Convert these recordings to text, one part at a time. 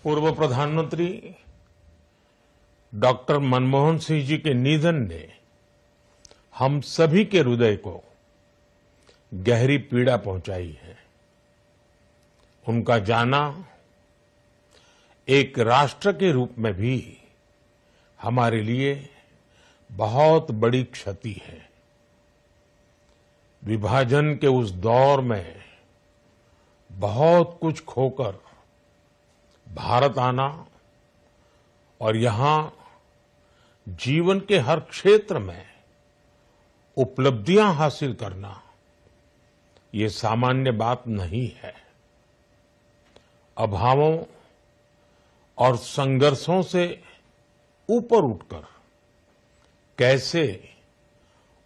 पूर्व प्रधानमंत्री डॉक्टर मनमोहन सिंह जी के निधन ने हम सभी के हृदय को गहरी पीड़ा पहुंचाई है। उनका जाना एक राष्ट्र के रूप में भी हमारे लिए बहुत बड़ी क्षति है। विभाजन के उस दौर में बहुत कुछ खोकर भारत आना और यहां जीवन के हर क्षेत्र में उपलब्धियां हासिल करना ये सामान्य बात नहीं है। अभावों और संघर्षों से ऊपर उठकर कैसे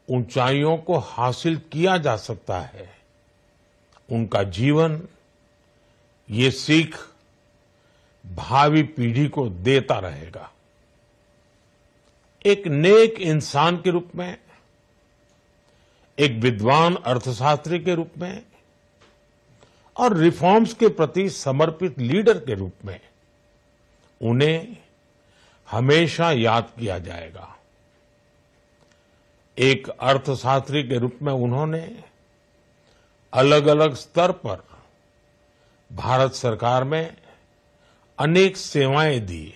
ऊंचाइयों को हासिल किया जा सकता है, उनका जीवन ये सीख भावी पीढ़ी को देता रहेगा। एक नेक इंसान के रूप में, एक विद्वान अर्थशास्त्री के रूप में और रिफॉर्म्स के प्रति समर्पित लीडर के रूप में उन्हें हमेशा याद किया जाएगा। एक अर्थशास्त्री के रूप में उन्होंने अलग अलग स्तर पर भारत सरकार में अनेक सेवाएं दी।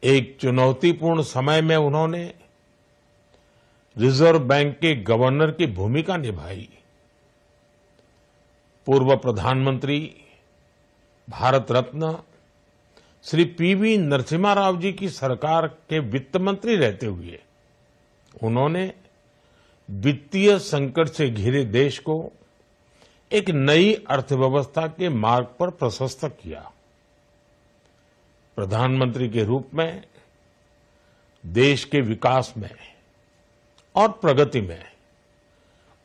एक चुनौतीपूर्ण समय में उन्होंने रिजर्व बैंक के गवर्नर की भूमिका निभाई। पूर्व प्रधानमंत्री भारत रत्न श्री पीवी नरसिम्हा राव जी की सरकार के वित्त मंत्री रहते हुए उन्होंने वित्तीय संकट से घिरे देश को एक नई अर्थव्यवस्था के मार्ग पर प्रशस्त किया। प्रधानमंत्री के रूप में देश के विकास में और प्रगति में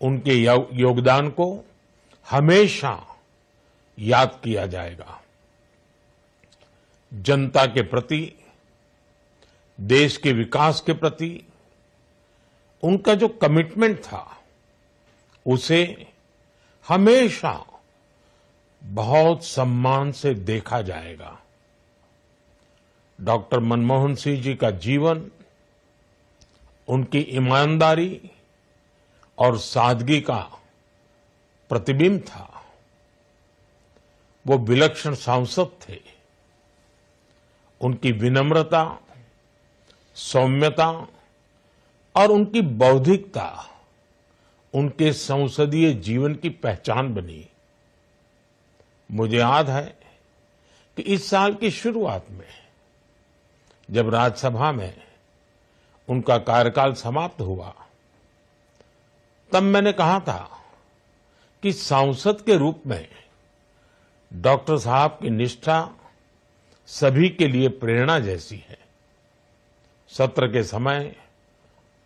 उनके योगदान को हमेशा याद किया जाएगा। जनता के प्रति, देश के विकास के प्रति उनका जो कमिटमेंट था उसे हमेशा बहुत सम्मान से देखा जाएगा। डॉक्टर मनमोहन सिंह जी का जीवन उनकी ईमानदारी और सादगी का प्रतिबिंब था। वो विलक्षण सांसद थे। उनकी विनम्रता, सौम्यता और उनकी बौद्धिकता उनके संसदीय जीवन की पहचान बनी। मुझे याद है कि इस साल की शुरुआत में जब राज्यसभा में उनका कार्यकाल समाप्त हुआ, तब मैंने कहा था कि सांसद के रूप में डॉक्टर साहब की निष्ठा सभी के लिए प्रेरणा जैसी है। सत्र के समय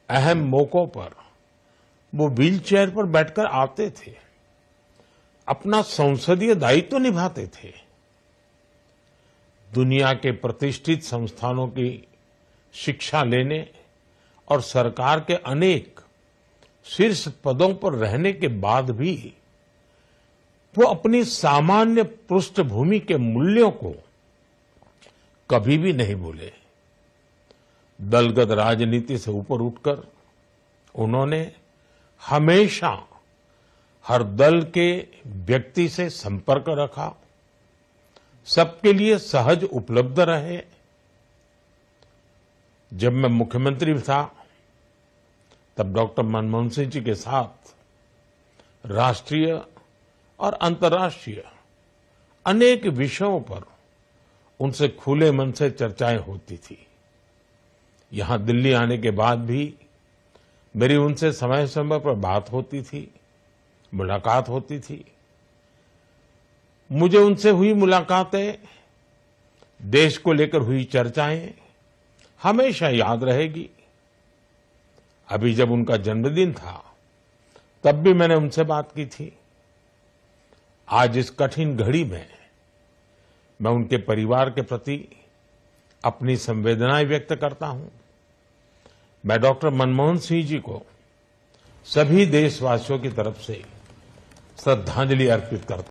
अहम मौकों पर वो व्हीलचेयर पर बैठकर आते थे, अपना संसदीय दायित्व निभाते थे। दुनिया के प्रतिष्ठित संस्थानों की शिक्षा लेने और सरकार के अनेक शीर्ष पदों पर रहने के बाद भी वो अपनी सामान्य पृष्ठभूमि के मूल्यों को कभी भी नहीं भूले। दलगत राजनीति से ऊपर उठकर उन्होंने हमेशा हर दल के व्यक्ति से संपर्क रखा, सबके लिए सहज उपलब्ध रहे। जब मैं मुख्यमंत्री था तब डॉक्टर मनमोहन सिंह जी के साथ राष्ट्रीय और अंतर्राष्ट्रीय अनेक विषयों पर उनसे खुले मन से चर्चाएं होती थी। यहां दिल्ली आने के बाद भी मेरी उनसे समय समय पर बात होती थी, मुलाकात होती थी। मुझे उनसे हुई मुलाकातें, देश को लेकर हुई चर्चाएं हमेशा याद रहेगी। अभी जब उनका जन्मदिन था तब भी मैंने उनसे बात की थी। आज इस कठिन घड़ी में मैं उनके परिवार के प्रति अपनी संवेदनाएं व्यक्त करता हूं। मैं डॉक्टर मनमोहन सिंह जी को सभी देशवासियों की तरफ से श्रद्धांजलि अर्पित करता हूं।